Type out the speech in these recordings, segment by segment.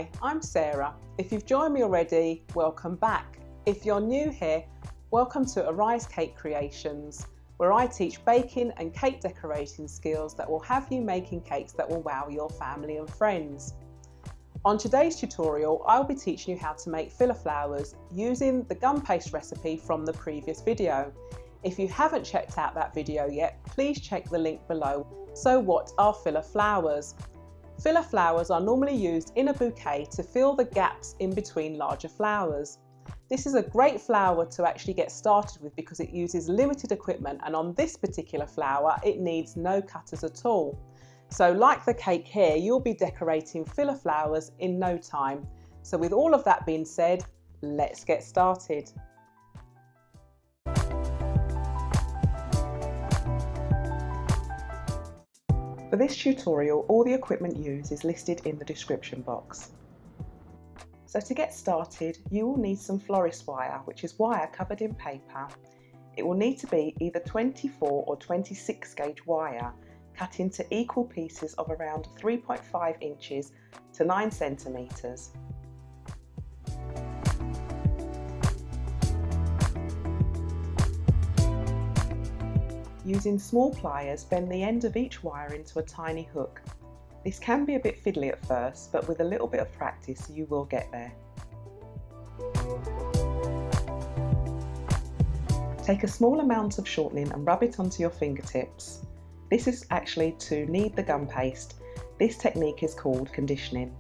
Hi, I'm Sarah. If you've joined me already, welcome back. If you're new here, welcome to Arise Cake Creations, where I teach baking and cake decorating skills that will have you making cakes that will wow your family and friends. On today's tutorial, I'll be teaching you how to make filler flowers using the gum paste recipe from the previous video. If you haven't checked out that video yet, please check the link below. So what are filler flowers? Filler flowers are normally used in a bouquet to fill the gaps in between larger flowers. This is a great flower to actually get started with because it uses limited equipment, and on this particular flower it needs no cutters at all. So like the cake here, you'll be decorating filler flowers in no time. So with all of that being said, let's get started. For this tutorial, all the equipment used is listed in the description box. So to get started, you will need some florist wire, which is wire covered in paper. It will need to be either 24 or 26 gauge wire, cut into equal pieces of around 3.5 inches to 9 centimetres. Using small pliers, bend the end of each wire into a tiny hook. This can be a bit fiddly at first, but with a little bit of practice you will get there. Take a small amount of shortening and rub it onto your fingertips. This is actually to knead the gum paste. This technique is called conditioning.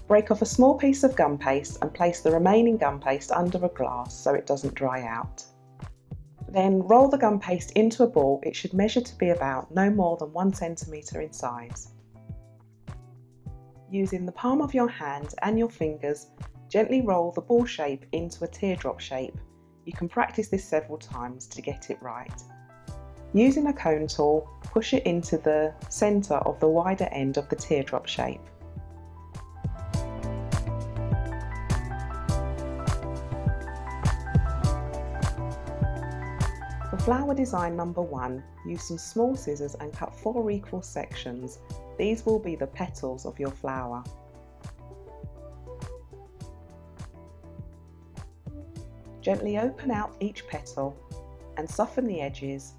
Break off a small piece of gum paste and place the remaining gum paste under a glass so it doesn't dry out. Then roll the gum paste into a ball. It should measure to be about no more than 1 centimetre in size. Using the palm of your hand and your fingers, gently roll the ball shape into a teardrop shape. You can practice this several times to get it right. Using a cone tool, push it into the centre of the wider end of the teardrop shape. For flower design number 1, use some small scissors and cut 4 equal sections. These will be the petals of your flower. Gently open out each petal and soften the edges,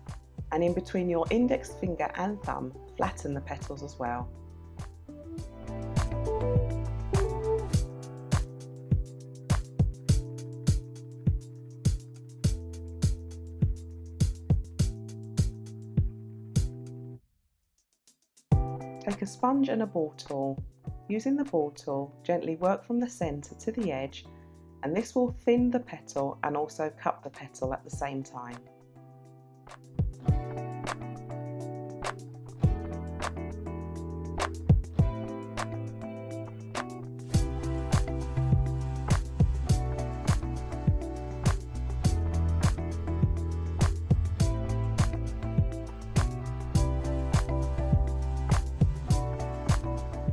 and in between your index finger and thumb, flatten the petals as well. Take a sponge and a ball tool. Using the ball tool, gently work from the centre to the edge, and this will thin the petal and also cup the petal at the same time.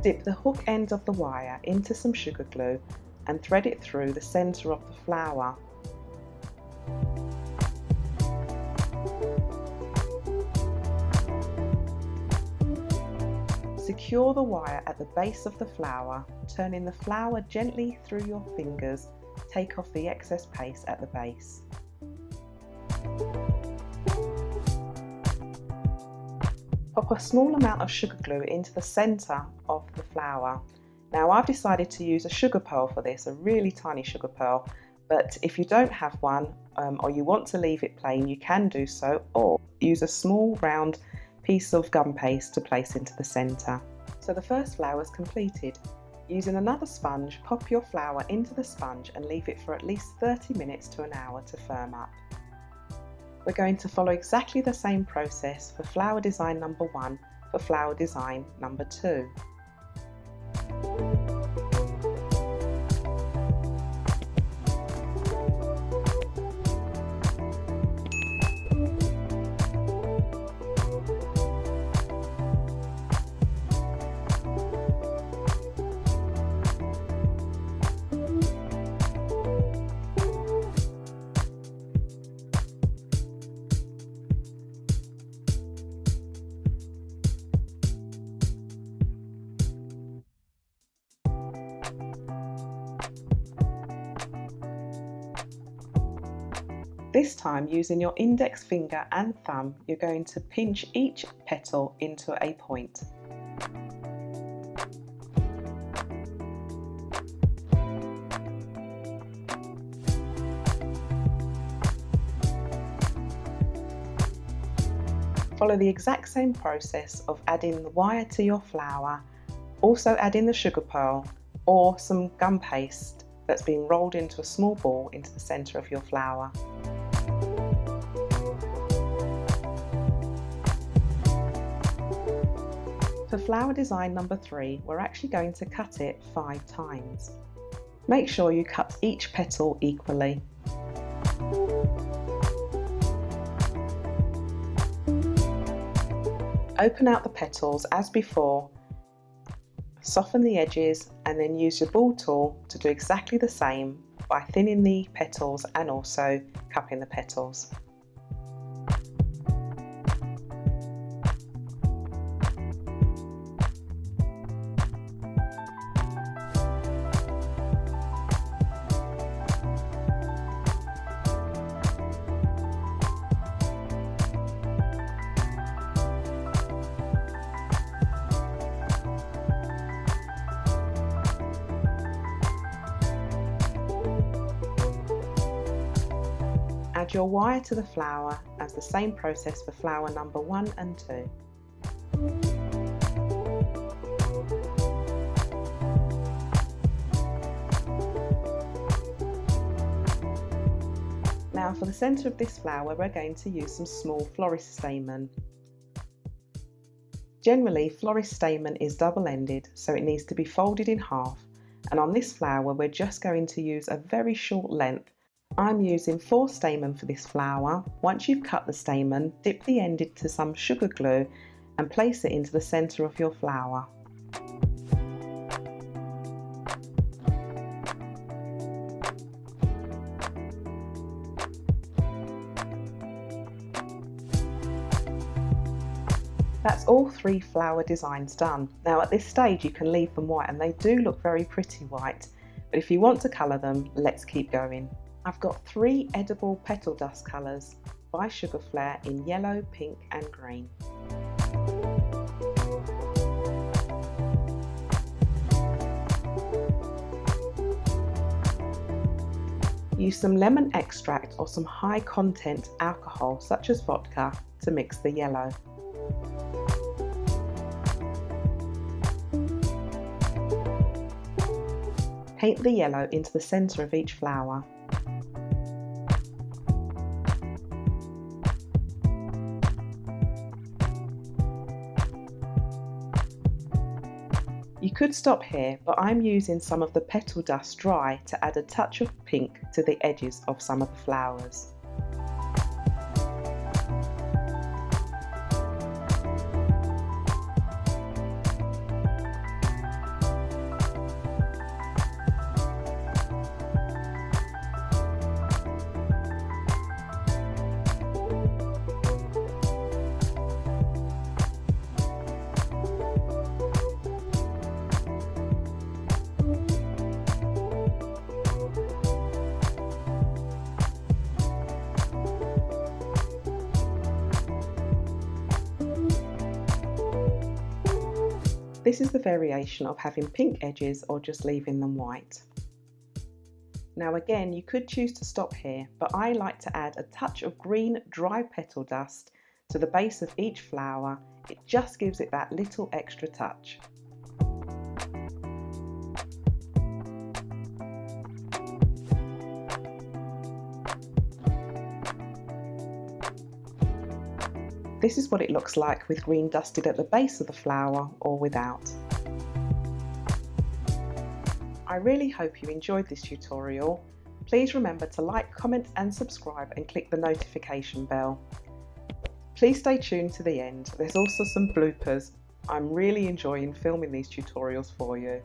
Dip the hook end of the wire into some sugar glue and thread it through the centre of the flower. Secure the wire at the base of the flower, turning the flower gently through your fingers. Take off the excess paste at the base. Pop a small amount of sugar glue into the centre of the flower. Now I've decided to use a sugar pearl for this, a really tiny sugar pearl, but if you don't have one or you want to leave it plain, you can do so, or use a small round piece of gum paste to place into the centre. So the first flower is completed. Using another sponge, pop your flower into the sponge and leave it for at least 30 minutes to an hour to firm up. We're going to follow exactly the same process for flower design number 1 for flower design number 2. This time, using your index finger and thumb, you're going to pinch each petal into a point. Follow the exact same process of adding the wire to your flower, also adding the sugar pearl or some gum paste that's been rolled into a small ball into the centre of your flower. For flower design number 3, we're actually going to cut it 5 times. Make sure you cut each petal equally. Open out the petals as before, soften the edges and then use your ball tool to do exactly the same by thinning the petals and also cupping the petals. Add your wire to the flower as the same process for flower number 1 and 2. Now for the centre of this flower we're going to use some small florist stamen. Generally florist stamen is double-ended, so it needs to be folded in half, and on this flower we're just going to use a very short length. I'm using 4 stamen for this flower. Once you've cut the stamen, dip the end into some sugar glue and place it into the centre of your flower. That's all 3 flower designs done. Now at this stage you can leave them white and they do look very pretty white, but if you want to colour them, let's keep going. I've got 3 edible petal dust colours by Sugarflair in yellow, pink and green. Use some lemon extract or some high content alcohol such as vodka to mix the yellow. Paint the yellow into the centre of each flower. You could stop here, but I'm using some of the petal dust dry to add a touch of pink to the edges of some of the flowers. This is the variation of having pink edges or just leaving them white. Now again, you could choose to stop here, but I like to add a touch of green dry petal dust to the base of each flower. It just gives it that little extra touch. This is what it looks like with green dusted at the base of the flower or without. I really hope you enjoyed this tutorial. Please remember to like, comment and subscribe and click the notification bell. Please stay tuned to the end. There's also some bloopers. I'm really enjoying filming these tutorials for you.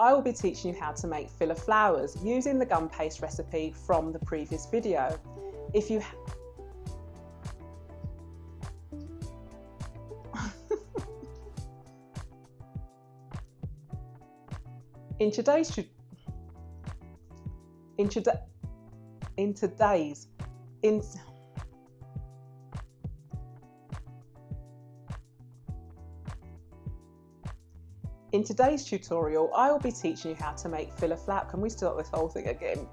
I will be teaching you how to make filler flowers using the gum paste recipe from the previous video. If you In today's tutorial, I will be teaching you how to make filler flap. Can we start this whole thing again?